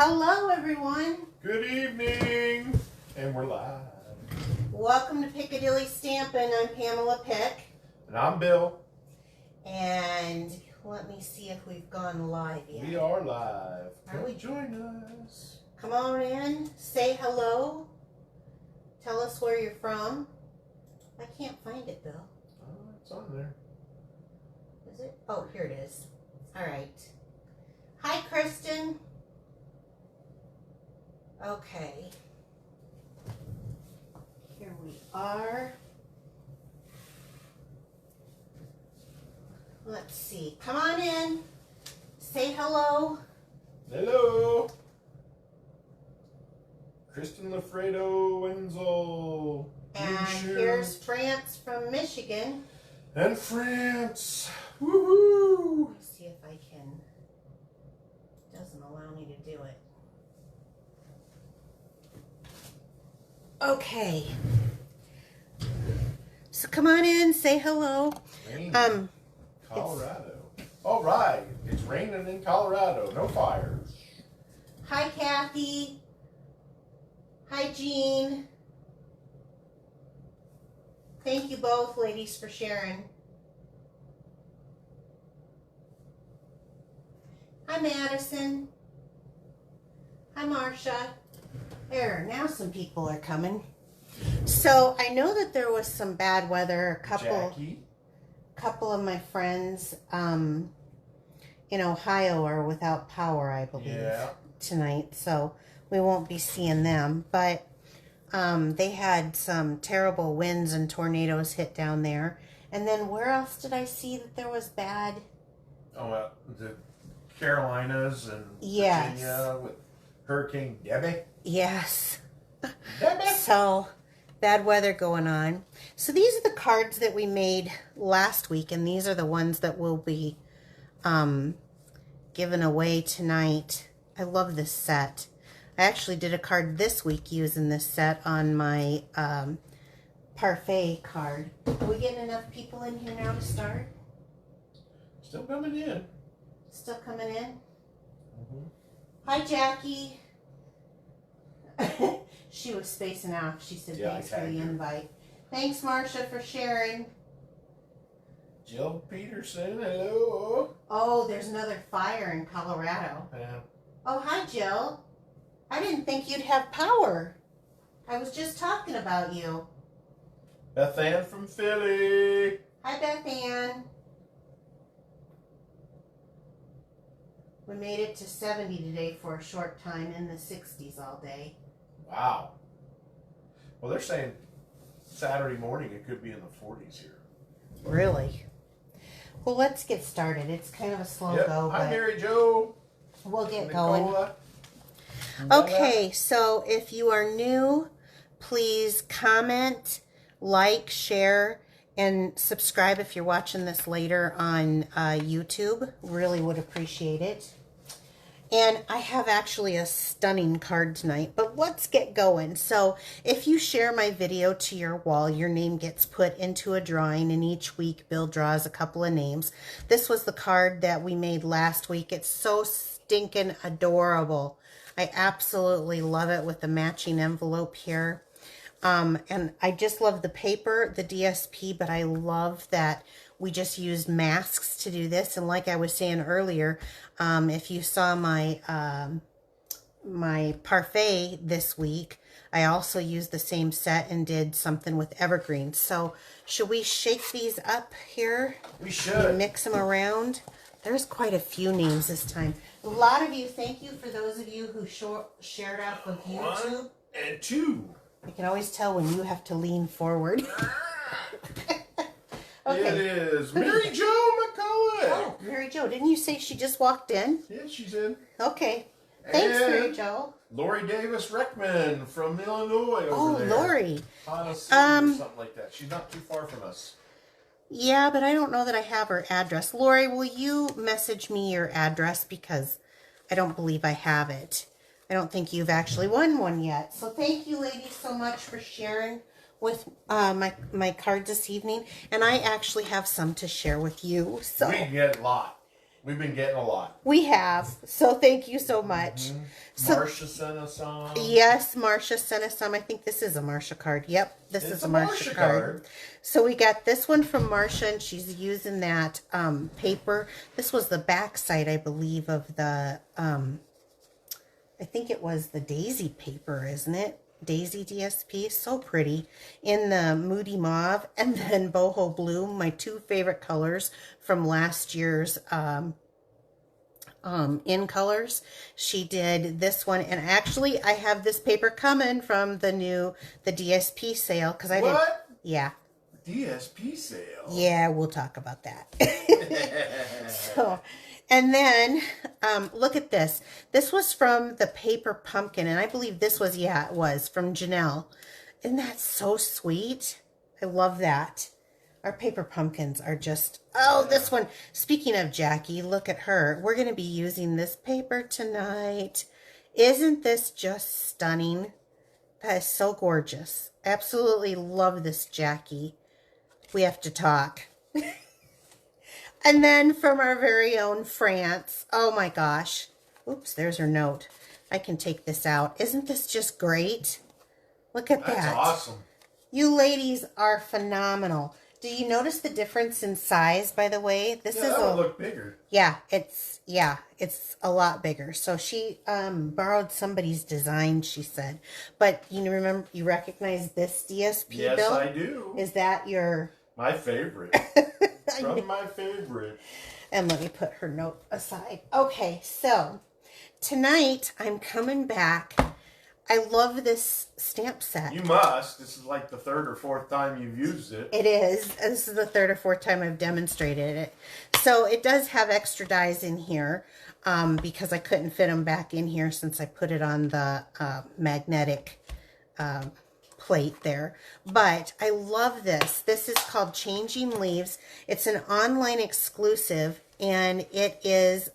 Hello, everyone. Good evening, and we're live. Welcome to Piccadilly Stampin'. I'm Pamela Pick. And I'm Bill. And let me see if we've gone live yet. We are live. Are we? Join us? Come on in. Say hello. Tell us where you're from. I can't find it, Bill. Oh, it's on there. Is it? Oh, here it is. All right. Hi, Kristen. Okay. Here we are. Let's see. Come on in. Say hello. Hello. Kristen Lafredo Wenzel. And here's France from Michigan. And France. Woohoo! Let's see if I can. It doesn't allow me to do it. Okay. So come on in, say hello. Colorado. All right. It's raining in Colorado. No fires. Hi, Kathy. Hi, Jean. Thank you both, ladies, for sharing. Hi, Madison. Hi, Marcia. There, now some people are coming. So I know that there was some bad weather. Couple of my friends in Ohio are without power, I believe, tonight. So we won't be seeing them. But they had some terrible winds and tornadoes hit down there. And then where else did I see that there was bad? Oh, the Carolinas and Virginia with Hurricane Debbie. Yes. Debbie. So bad weather going on. So these are the cards that we made last week, and these are the ones that will be given away tonight. I love this set. I actually did a card this week using this set on my parfait card. Are we getting enough people in here now to start? Still coming in. Still coming in? Mm-hmm. Hi, Jackie. She was spacing out. She said thanks for the invite. Thanks, Marcia, for sharing. Jill Peterson, hello. Oh, there's another fire in Colorado. Yeah. Oh, hi, Jill. I didn't think you'd have power. I was just talking about you. Beth Ann from Philly. Hi, Beth Ann. We made it to 70 today for a short time, in the 60s all day. Wow. Well, they're saying Saturday morning it could be in the 40s here. Really? Well, let's get started. It's kind of a slow go. Hi, Mary Jo. We'll get Nicola. going. Okay, so if you are new, please comment, like, share, and subscribe if you're watching this later on YouTube. Really would appreciate it. And I have actually a stunning card tonight, but let's get going. So if you share my video to your wall, your name gets put into a drawing, and each week Bill draws a couple of names. This was the card that we made last week. It's so stinking adorable. I absolutely love it with the matching envelope here. And I just love the paper, the DSP, but I love that we just used masks to do this. And like I was saying earlier, if you saw my my parfait this week, I also used the same set and did something with evergreen. So should we shake these up here? We should. Mix them around. There's quite a few names this time. A lot of you, thank you for those of you who shared off of YouTube. 1 and 2. I can always tell when you have to lean forward. Okay. It is Mary Jo McCullough. Oh, Mary Jo. Didn't you say she just walked in? Yeah, she's in. Okay. Thanks, and Mary Jo. Lori Davis Reckman from Illinois over there. Oh, Lori. Or something like that. She's not too far from us. Yeah, but I don't know that I have her address. Lori, will you message me your address? Because I don't believe I have it. I don't think you've actually won one yet. So thank you, ladies, so much for sharing with my cards this evening. And I actually have some to share with you. So we get a lot. We've been getting a lot. We have. So thank you so much. So, Marcia sent us some. yes, Marcia sent us some. I think this is a Marcia card. Yep, this is a Marcia card. So we got this one from Marcia, and she's using that paper. This was the back side, I believe, of the, I think it was the Daisy paper, isn't it? Daisy DSP, so pretty, in the Moody Mauve and then Boho Blue, my two favorite colors from last year's in colors. She did this one, and actually I have this paper coming from the DSP sale, because I did. Yeah. DSP sale. Yeah, we'll talk about that. So, and then look at this. This was from the Paper Pumpkin, and I believe this was, yeah, it was from Janelle. Isn't that so sweet? I love that. Our paper pumpkins are just, oh, this one. Speaking of Jackie, look at her. We're going to be using this paper tonight. Isn't this just stunning? That is so gorgeous. Absolutely love this, Jackie. We have to talk. And then from our very own France. Oh my gosh. Oops, there's her note. I can take this out. Isn't this just great? Look at that. That's awesome. You ladies are phenomenal. Do you notice the difference in size, by the way? This is that would look bigger. Yeah, it's a lot bigger. So she borrowed somebody's design, she said. But you recognize this DSP, yes, Bill? Yes, I do. Is that your... My favorite. From my favorite. And let me put her note aside. Okay, so tonight I'm coming back. I love this stamp set. You must. This is like the third or fourth time you've used it. It is. This is the third or fourth time I've demonstrated it. So it does have extra dies in here because I couldn't fit them back in here since I put it on the magnetic plate there. But I love this. This is called Changing Leaves. It's an online exclusive, and it is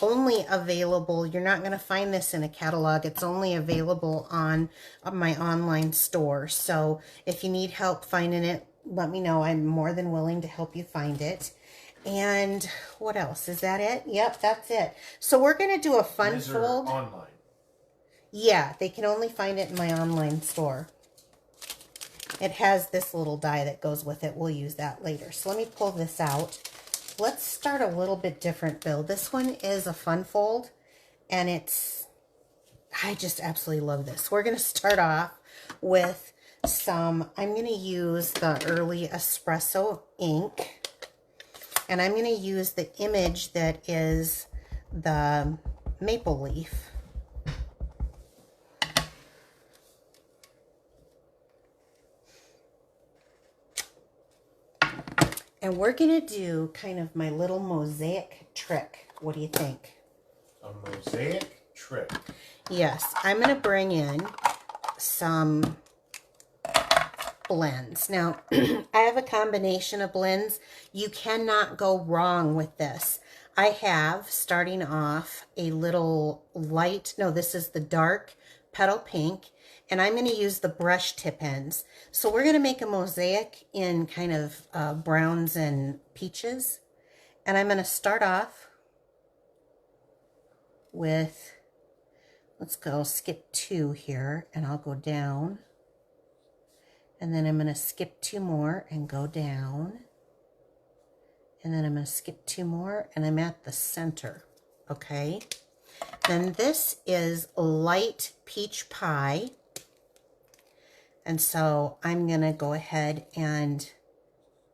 only available. You're not going to find this in a catalog. It's only available on my online store. So if you need help finding it, let me know. I'm more than willing to help you find it. And what else? Is that it? Yep, that's it. So we're going to do a fun fold. Online. Yeah, they can only find it in my online store. It has this little die that goes with it. We'll use that later. So let me pull this out. Let's start a little bit different, Bill. This one is a fun fold, and I just absolutely love this. We're going to start off with I'm going to use the Early Espresso ink, and I'm going to use the image that is the maple leaf. And we're going to do kind of my little mosaic trick. What do you think? A mosaic trick. Yes, I'm going to bring in some blends. Now, I have a combination of blends. You cannot go wrong with this. I have, starting off, a little light, no, this is the dark petal pink, and I'm going to use the brush tip ends. So we're going to make a mosaic in kind of browns and peaches. And I'm going to start off with, let's go skip 2 here, and I'll go down. And then I'm going to skip 2 more and go down. And then I'm going to skip 2 more, and I'm at the center. Okay. Then this is light peach pie. And so I'm going to go ahead and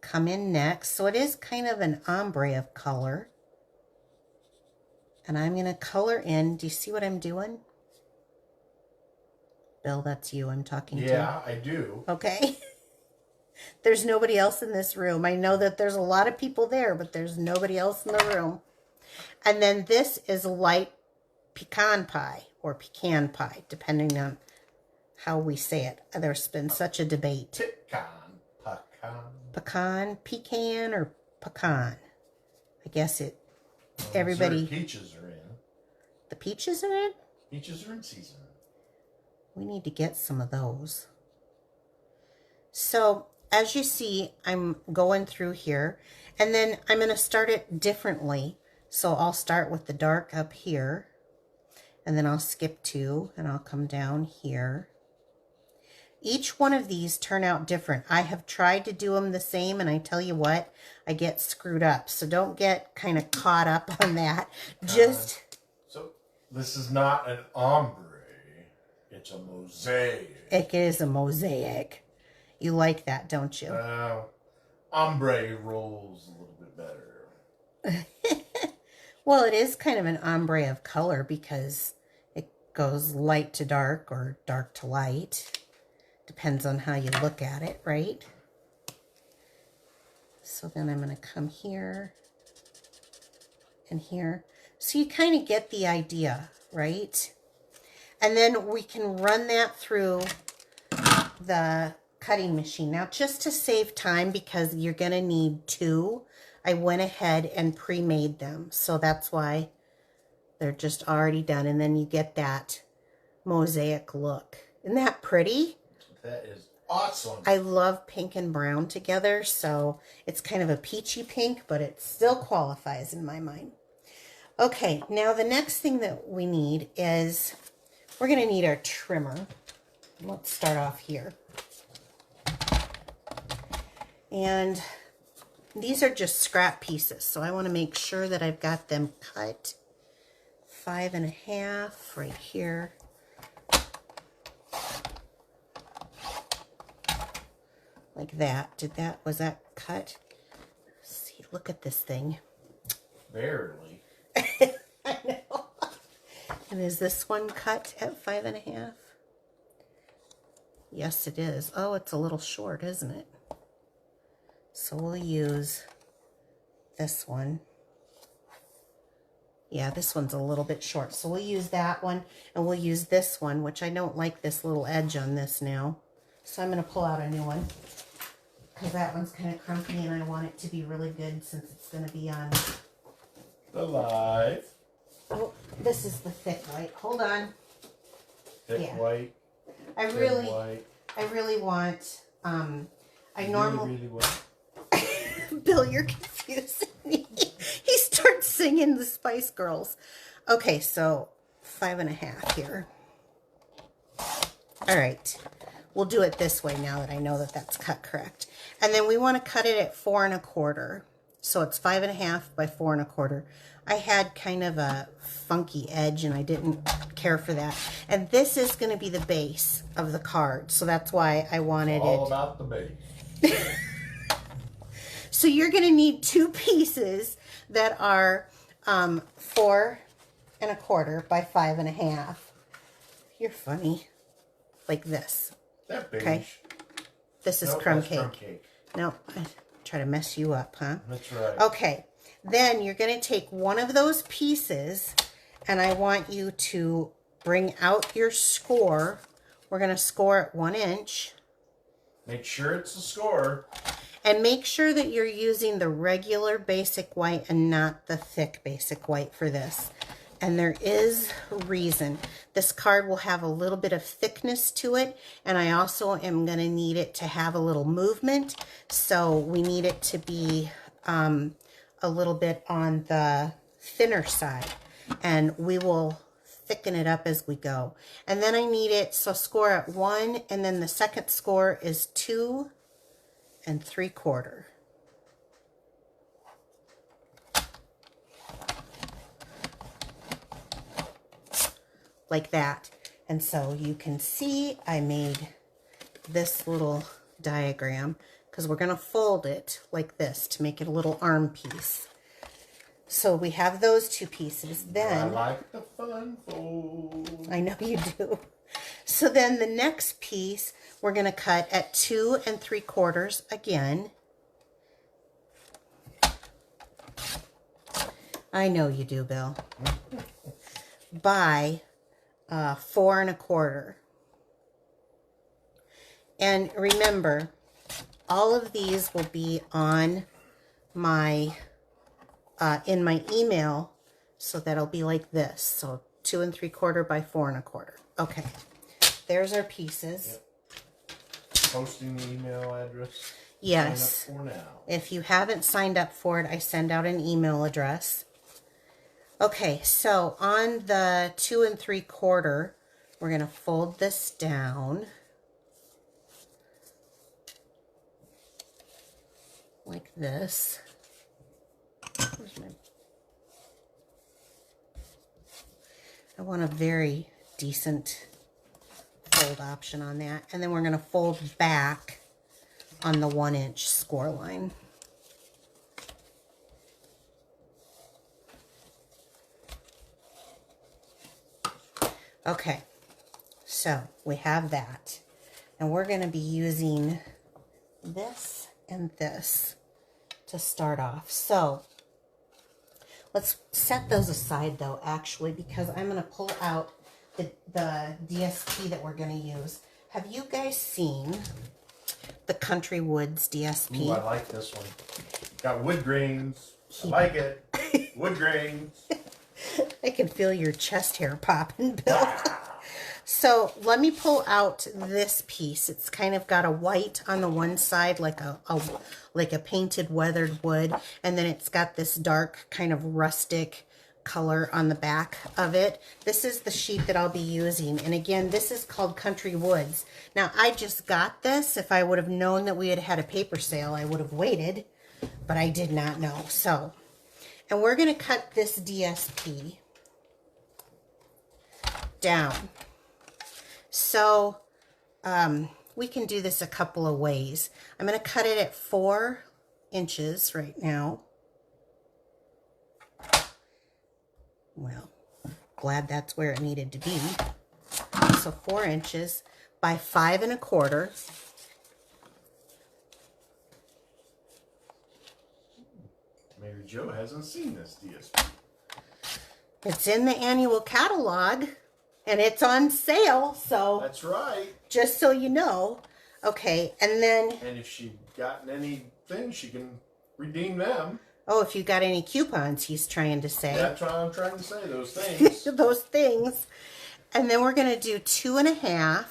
come in next. So it is kind of an ombre of color. And I'm going to color in. Do you see what I'm doing? Bill, that's you I'm talking to. Yeah, I do. Okay. There's nobody else in this room. I know that there's a lot of people there, but there's nobody else in the room. And then this is light pecan pie or pecan pie, depending on how we say it. There's been such a debate. Pecan, or pecan. I guess it. Everybody. Peaches are in. The peaches are in? Peaches are in season. We need to get some of those. So as you see, I'm going through here, and then I'm going to start it differently. So I'll start with the dark up here, and then I'll skip 2, and I'll come down here. Each one of these turn out different. I have tried to do them the same, and I tell you what, I get screwed up. So don't get kind of caught up on that. Just... So this is not an ombre. It's a mosaic. It is a mosaic. You like that, don't you? Ombre rolls a little bit better. Well, it is kind of an ombre of color because it goes light to dark or dark to light. Depends on how you look at it, right? So then I'm going to come here and here. So you kind of get the idea, right? And then we can run that through the cutting machine. Now, just to save time, because you're going to need 2, I went ahead and pre-made them. So that's why they're just already done. And then you get that mosaic look. Isn't that pretty? That is awesome. I love pink and brown together, so it's kind of a peachy pink, but it still qualifies in my mind. Okay, now the next thing that we need is, we're going to need our trimmer. Let's start off here. And these are just scrap pieces, so I want to make sure that I've got them cut 5.5 right here. Like that. Was that cut? Let's see, look at this thing. Barely. I know. And is this one cut at 5.5? Yes, it is. Oh, it's a little short, isn't it? So we'll use this one. Yeah, this one's a little bit short. So we'll use that one, and we'll use this one, which I don't like this little edge on this now. So I'm going to pull out a new one, because that one's kind of crumpy, and I want it to be really good since it's going to be on The live. Oh, this is the thick white. Hold on. Thick white. I really want, I normally... Really what? Bill, you're confusing me. He starts singing the Spice Girls. Okay, so 5.5 here. All right. We'll do it this way now that I know that that's cut correct. And then we want to cut it at 4 1/4. So it's 5.5 by 4 1/4. I had kind of a funky edge and I didn't care for that. And this is going to be the base of the card. So that's why I wanted it. All about the base. So you're going to need 2 pieces that are 4 1/4 by 5.5. You're funny. Like this. That beige. Okay. This is Nope, crumb that's cake. crumb cake. No, I try to mess you up, huh? That's right. Okay. Then you're going to take one of those pieces, and I want you to bring out your score. We're going to score at 1 inch. Make sure it's a score. And make sure that you're using the regular basic white and not the thick basic white for this. And there is a reason. This card will have a little bit of thickness to it, and I also am going to need it to have a little movement. So we need it to be a little bit on the thinner side, and we will thicken it up as we go. And then I need it, so score at 1, and then the second score is 2 3/4. Like that. And so you can see I made this little diagram because we're going to fold it like this to make it a little arm piece. So we have those 2 pieces. Then I like the fun fold. I know you do. So then the next piece we're going to cut at 2 3/4 again. I know you do, Bill. By 4 1/4. And remember, all of these will be on my in my email, so that'll be like this. So 2 3/4 by 4 1/4. Okay, there's our pieces. Yep. posting the email address? Yes. Sign up for now. If you haven't signed up for it, I send out an email address. Okay, so on the 2 3/4, we're going to fold this down like this. Where's my... I want a very decent fold option on that. And then we're going to fold back on the 1-inch score line. Okay, so we have that. And we're going to be using this and this to start off. So let's set those aside though, actually, because I'm going to pull out the DSP that we're going to use. Have you guys seen the Country Woods DSP? Ooh, I like this one. Got wood grains. I like it. Wood grains. I can feel your chest hair popping, Bill. So let me pull out this piece. It's kind of got a white on the one side, like a painted weathered wood, and then it's got this dark kind of rustic color on the back of it. This is the sheet that I'll be using, and again, this is called Country Woods. Now, I just got this. If I would have known that we had had a paper sale, I would have waited, but I did not know. So, and we're going to cut this DSP down. So we can do this a couple of ways. I'm going to cut it at 4 inches right now. Well, glad that's where it needed to be. So 4 inches by 5 1/4. Maybe Joe hasn't seen this DSP. It's in the annual catalog. And it's on sale, so... That's right. Just so you know. Okay, and then... And if she gotten anything, she can redeem them. Oh, if you got any coupons, he's trying to say. That's what I'm trying to say, those things. Those things. And then we're going to do 2 1/2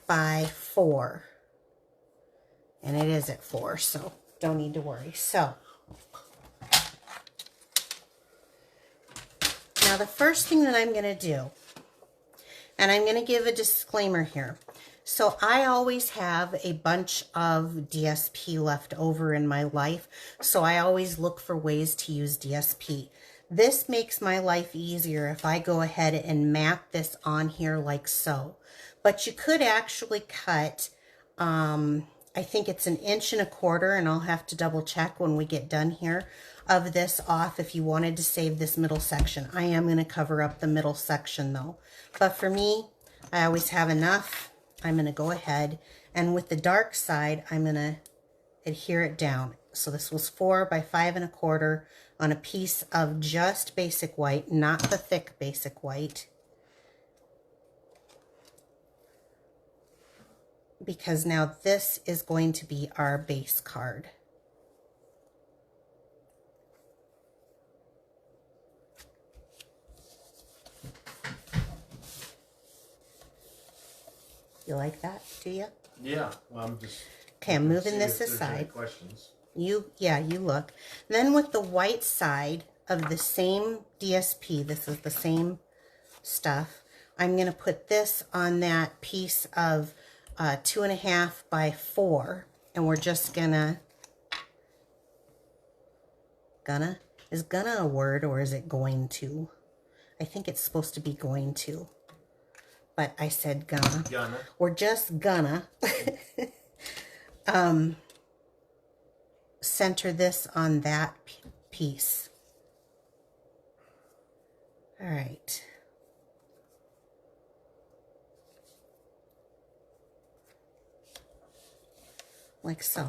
by 4. And it is at 4, so don't need to worry. So... Now, the first thing that I'm going to do, and I'm going to give a disclaimer here. So I always have a bunch of DSP left over in my life, so I always look for ways to use DSP. This makes my life easier if I go ahead and map this on here like so. But you could actually cut, I think it's 1 1/4 inches, and I'll have to double check when we get done here, of this off if you wanted to save this middle section. I am going to cover up the middle section though. But for me, I always have enough. I'm going to go ahead, and with the dark side, I'm going to adhere it down. So this was 4 by 5 1/4 on a piece of just basic white, not the thick basic white. Because now this is going to be our base card. You like that, do you? Yeah, well, I'm just... Okay, I'm moving this aside. Questions. You look. Then with the white side of the same DSP, this is the same stuff, I'm going to put this on that piece of 2 1/2 by 4, and we're just gonna, is gonna a word, or is it going to? I think it's supposed to be going to. But I said gonna. We're just gonna center this on that piece. All right. Like so.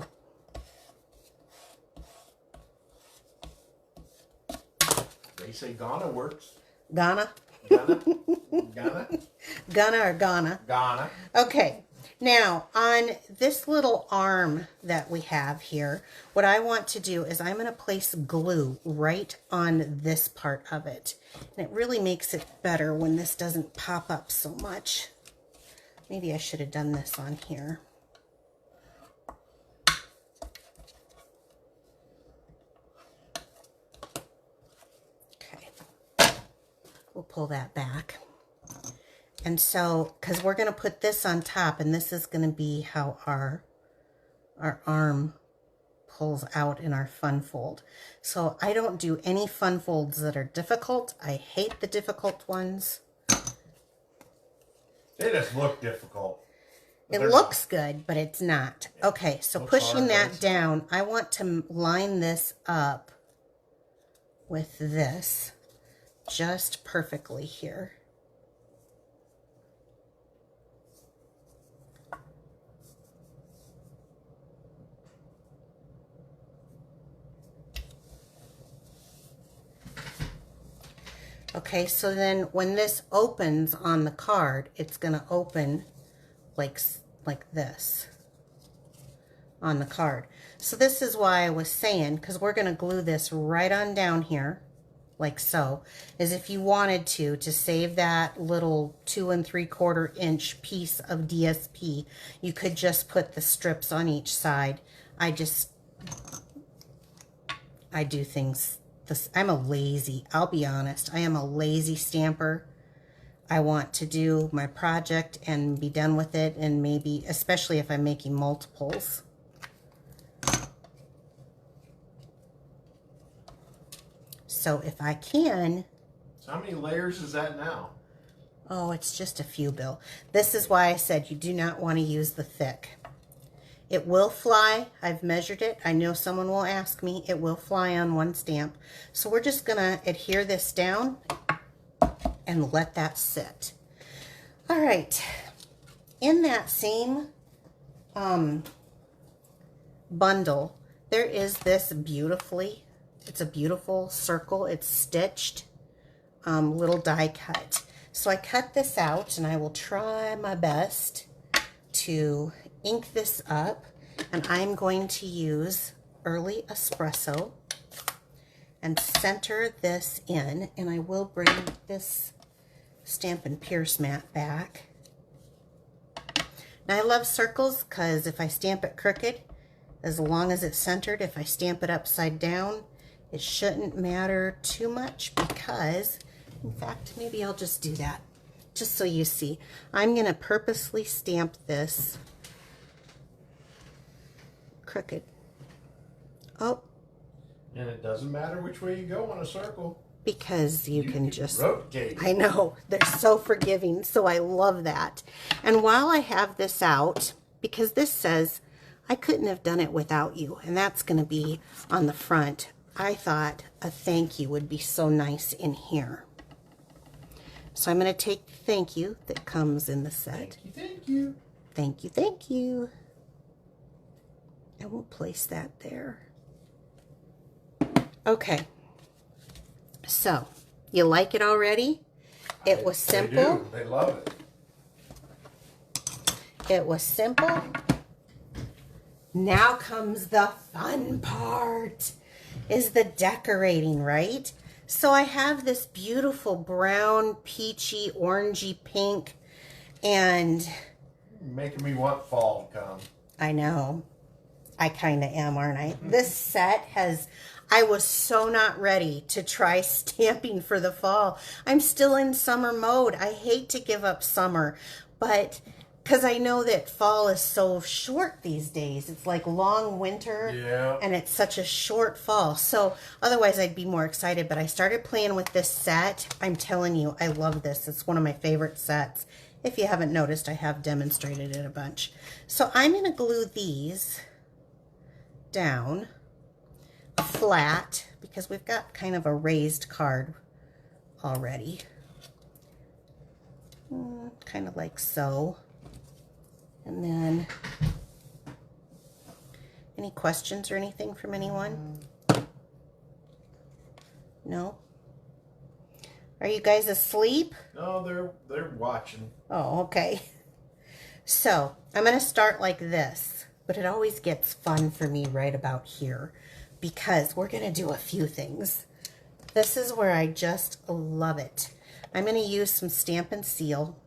They say Ghana works. Ghana? Ghana? Ghana? Ghana or Ghana? Ghana. Okay. Now, on this little arm that we have here, what I want to do is I'm going to place glue right on this part of it. And it really makes it better when this doesn't pop up so much. Maybe I should have done this on here. Okay. We'll pull that back. And so, because we're going to put this on top, and this is going to be how our arm pulls out in our fun fold. So I don't do any fun folds that are difficult. I hate the difficult ones. They just look difficult. It looks good, but it's not. Okay, so pushing that down, I want to line this up with this just perfectly here. Okay, so then when this opens on the card, it's going to open like this on the card. So this is why I was saying, because we're going to glue this right on down here, like so, is if you wanted to save that little 2 3/4 inch piece of DSP, you could just put the strips on each side. I do things. I'm a lazy, I'll be honest, I am a lazy stamper. I want to do my project and be done with it, and maybe, especially if I'm making multiples. So if I can... So how many layers is that now? Oh, it's just a few, Bill. This is why I said you do not want to use the thick. It will fly. I've measured it. I know someone will ask me. It will fly on one stamp. So we're just going to adhere this down and let that sit. All right. In that same bundle, there is this it's a beautiful circle. It's stitched little die cut. So I cut this out, and I will try my best to ink this up, and I'm going to use Early Espresso and center this in, and I will bring this Stampin' Pierce mat back. Now I love circles because if I stamp it crooked, as long as it's centered, if I stamp it upside down, it shouldn't matter too much, because, in fact, maybe I'll just do that, just so you see. I'm going to purposely stamp this crooked. Oh. And it doesn't matter which way you go on a circle. Because you can just rotate. I know, they're so forgiving, so I love that. And while I have this out, because this says I couldn't have done it without you, and that's going to be on the front, I thought a thank you would be so nice in here. So I'm going to take the thank you that comes in the set. Thank you, thank you. Thank you, thank you. And we'll place that there. Okay. So, you like it already? It was simple. They do. They love it. It was simple. Now comes the fun part, is the decorating, right? So I have this beautiful brown, peachy, orangey pink, and... Making me want fall to come. I know. I kind of am, aren't I? This set has... I was so not ready to try stamping for the fall. I'm still in summer mode. I hate to give up summer, but because I know that fall is so short these days. It's like long winter, yeah, and it's such a short fall. So otherwise I'd be more excited, but I started playing with this set. I'm telling you, I love this. It's one of my favorite sets. If you haven't noticed, I have demonstrated it a bunch. So I'm going to glue these down flat, because we've got kind of a raised card already. Kind of like so. And then, any questions or anything from anyone? No? Are you guys asleep? No, they're watching. Oh, okay. So I'm going to start like this, but it always gets fun for me right about here because we're going to do a few things. This is where I just love it. I'm going to use some Stampin' Seal.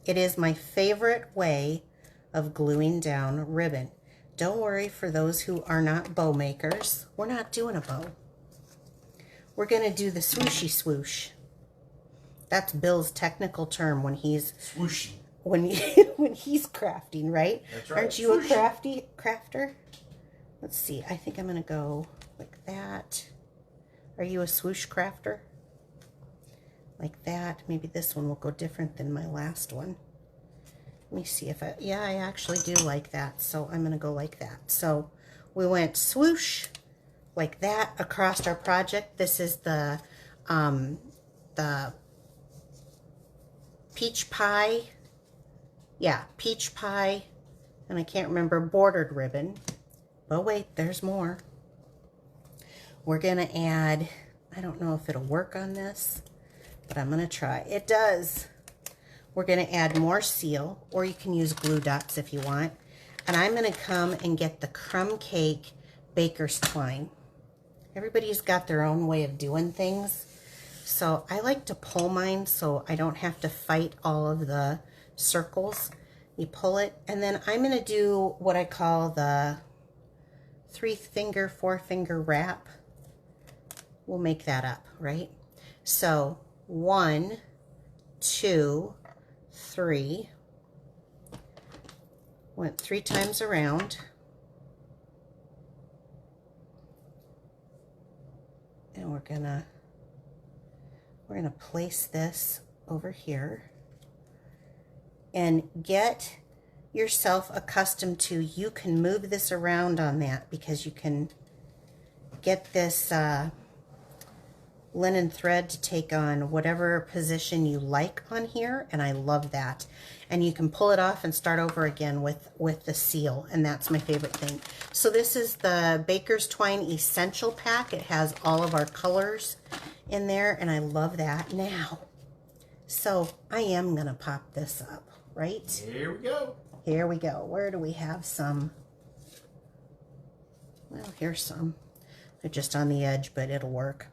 It is my favorite way of gluing down ribbon. Don't worry for those who are not bow makers. We're not doing a bow. We're going to do the swooshy swoosh. That's Bill's technical term when he's Swooshy. when he's crafting, right? That's right. Aren't you a crafter? Let's see. I think I'm going to go like that. Are you a swoosh crafter? Like that. Maybe this one will go different than my last one. Let me see if I actually do like that. So I'm going to go like that. So we went swoosh like that across our project. This is the peach pie. Yeah, peach pie. And I can't remember, bordered ribbon. But wait, there's more. We're going to add, I don't know if it'll work on this, but I'm going to try. It does. We're going to add more seal, or you can use glue dots if you want. And I'm going to come and get the crumb cake baker's twine. Everybody's got their own way of doing things. So I like to pull mine so I don't have to fight all of the circles. You pull it, and then I'm going to do what I call the 3-finger, 4-finger wrap. We'll make that up, right? So 1, 2, 3. Went 3 times around. And we're gonna place this over here. And get yourself accustomed to, you can move this around on that because you can get this linen thread to take on whatever position you like on here, and I love that. And you can pull it off and start over again with the seal, and that's my favorite thing. So this is the Baker's Twine Essential Pack. It has all of our colors in there, and I love that. Now, so I am gonna pop this up, right? Here we go. Here we go. Where do we have some? Well, here's some. They're just on the edge, but it'll work.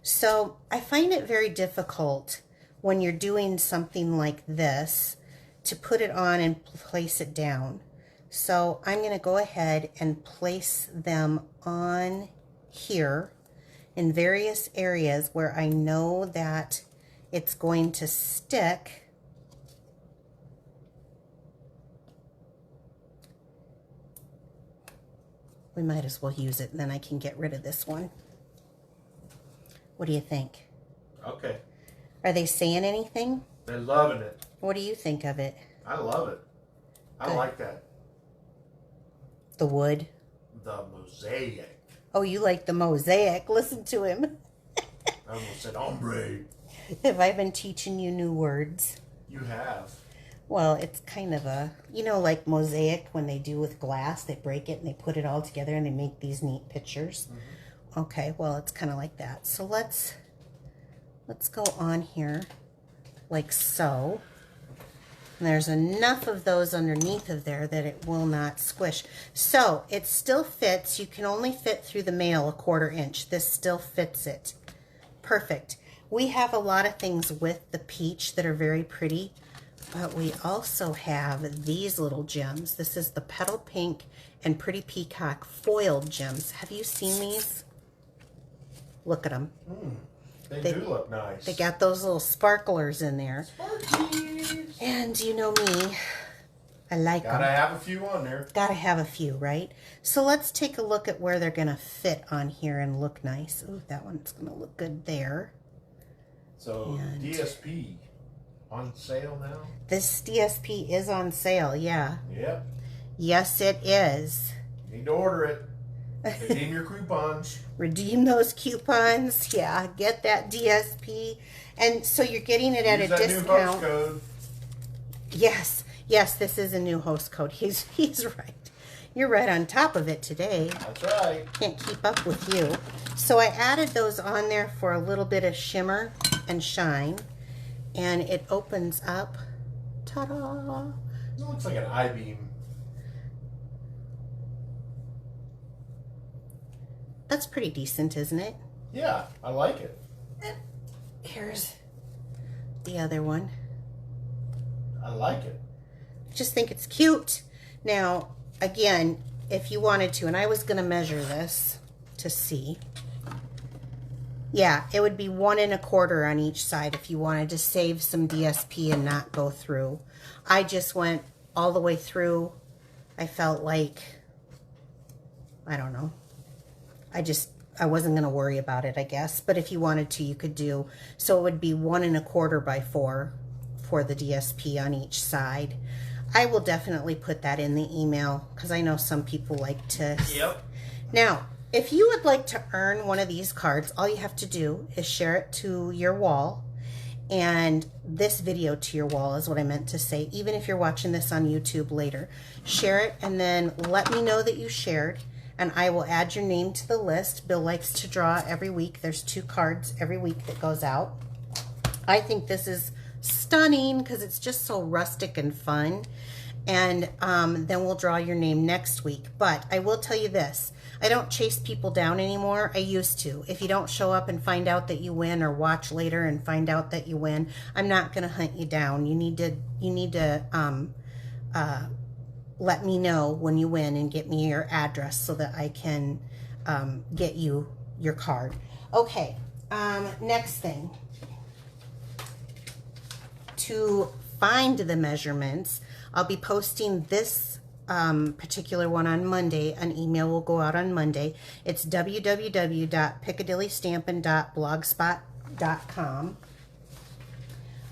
So I find it very difficult when you're doing something like this to put it on and place it down. So I'm going to go ahead and place them on here in various areas where I know that it's going to stick. We might as well use it, and then I can get rid of this one. What do you think? Okay. Are they saying anything? They're loving it. What do you think of it? I love it. I Good. like that. The wood? The mosaic. Oh, you like the mosaic. Listen to him. I almost said ombre. Have I been teaching you new words? You have. Well, it's kind of a, you know, like mosaic when they do with glass. They break it and they put it all together and they make these neat pictures. Mm-hmm. Okay, well, it's kind of like that. So let's go on here like so. And there's enough of those underneath of there that it will not squish. So it still fits. You can only fit through the mail 1/4 inch. This still fits it. Perfect. We have a lot of things with the peach that are very pretty, but we also have these little gems. This is the Petal Pink and Pretty Peacock foiled gems. Have you seen these? Look at them. They do look nice. They got those little sparklers in there. Sparkies. And you know me, I like them. Gotta have a few on there. Gotta have a few, right? So let's take a look at where they're gonna fit on here and look nice. Ooh, that one's gonna look good there. So And DSP on sale now? this DSP is on sale, yeah. Yep. Yes, it is. Need to order it. Redeem your coupons. Redeem those coupons. Yeah, get that DSP. And so you're getting it at Use a that discount. new host code. Yes, this is a new host code. He's right. You're right on top of it today. That's right. Can't keep up with you. So I added those on there for a little bit of shimmer and shine. And it opens up. Ta-da! It looks like an I-beam. That's pretty decent, isn't it? Yeah, I like it. Here's the other one. I like it. Just think it's cute. Now, again, if you wanted to, and I was going to measure this to see. Yeah, it would be 1 1/4 on each side if you wanted to save some DSP and not go through. I just went all the way through. I felt like, I don't know. I wasn't going to worry about it, I guess. But if you wanted to, you could do. So it would be 1 1/4 by 4 for the DSP on each side. I will definitely put that in the email because I know some people like to. Yep. Now, if you would like to earn one of these cards, all you have to do is share it to your wall, and this video to your wall is what I meant to say. Even if you're watching this on YouTube later, share it and then let me know that you shared, and I will add your name to the list. Bill likes to draw every week. There's 2 cards every week that goes out. I think this is stunning because it's just so rustic and fun. And then we'll draw your name next week. But I will tell you this. I don't chase people down anymore. I used to. If you don't show up and find out that you win, or watch later and find out that you win, I'm not going to hunt you down. You need to let me know when you win and get me your address so that I can get you your card. Okay, next thing. To find the measurements, I'll be posting this particular one on Monday. An email will go out on Monday. It's www.piccadillystampin.blogspot.com.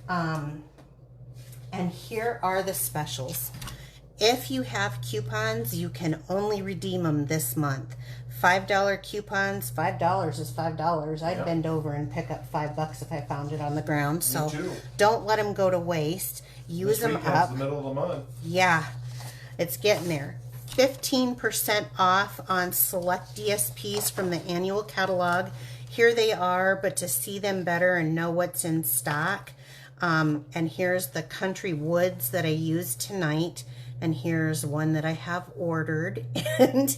And here are the specials. If you have coupons, you can only redeem them this month. $5 coupons. $5 is $5. I'd bend over and pick up $5 if I found it on the ground. So Me too. Don't let them go to waste. Use them up. The middle of the month. Yeah, it's getting there. 15% off on select DSPs from the annual catalog. Here they are, but to see them better and know what's in stock. And here's the Country Woods that I used tonight. And here's one that I have ordered. And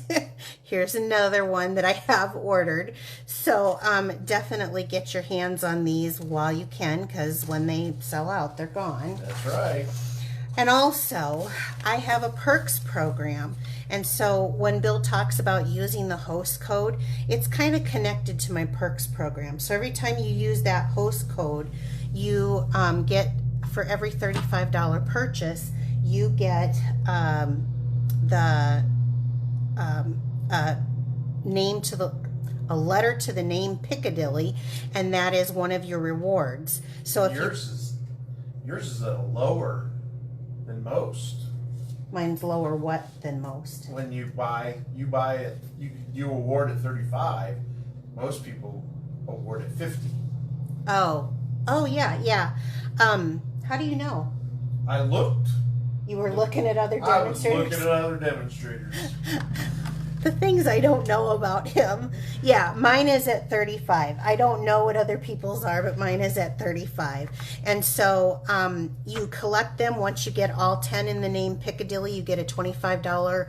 here's another one that I have ordered. So definitely get your hands on these while you can, because when they sell out, they're gone. That's right. And also, I have a perks program. And so when Bill talks about using the host code, it's kind of connected to my perks program. So every time you use that host code, you get, for every $35 purchase, you get the name to the, a letter to the name Piccadilly, and that is one of your rewards. So if yours is a lower than most. Mine's lower what than most? When you buy it, you award it 35. Most people award it 50. Oh yeah. How do you know? I looked. You were looking at other demonstrators? I was looking at other demonstrators. The things I don't know about him. Yeah, mine is at 35. I don't know what other people's are, but mine is at 35. And so you collect them. Once you get all 10 in the name Piccadilly, you get a $25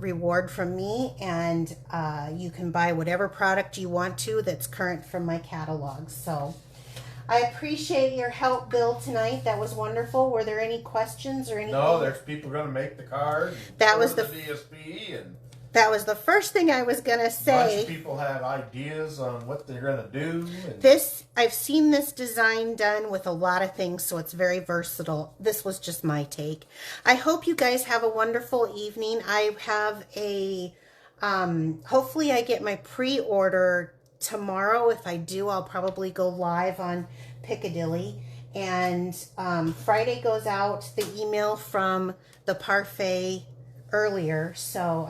reward from me, and you can buy whatever product you want to that's current from my catalog. So I appreciate your help, Bill, tonight. That was wonderful. Were there any questions or anything? No, there's people going to make the card. That was the DSP, and that was the first thing I was going to say. A bunch of people have ideas on what they're going to do. And I've seen this design done with a lot of things, so it's very versatile. This was just my take. I hope you guys have a wonderful evening. I have a, hopefully I get my pre-order tomorrow. If I do, I'll probably go live on Piccadilly. And Friday goes out the email from the parfait earlier. So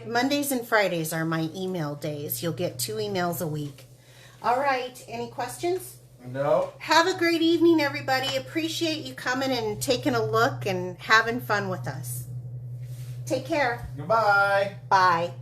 Mondays and Fridays are my email days. You'll get 2 emails a week. All right. Any questions? No. Have a great evening, everybody. Appreciate you coming and taking a look and having fun with us. Take care. Goodbye. Bye.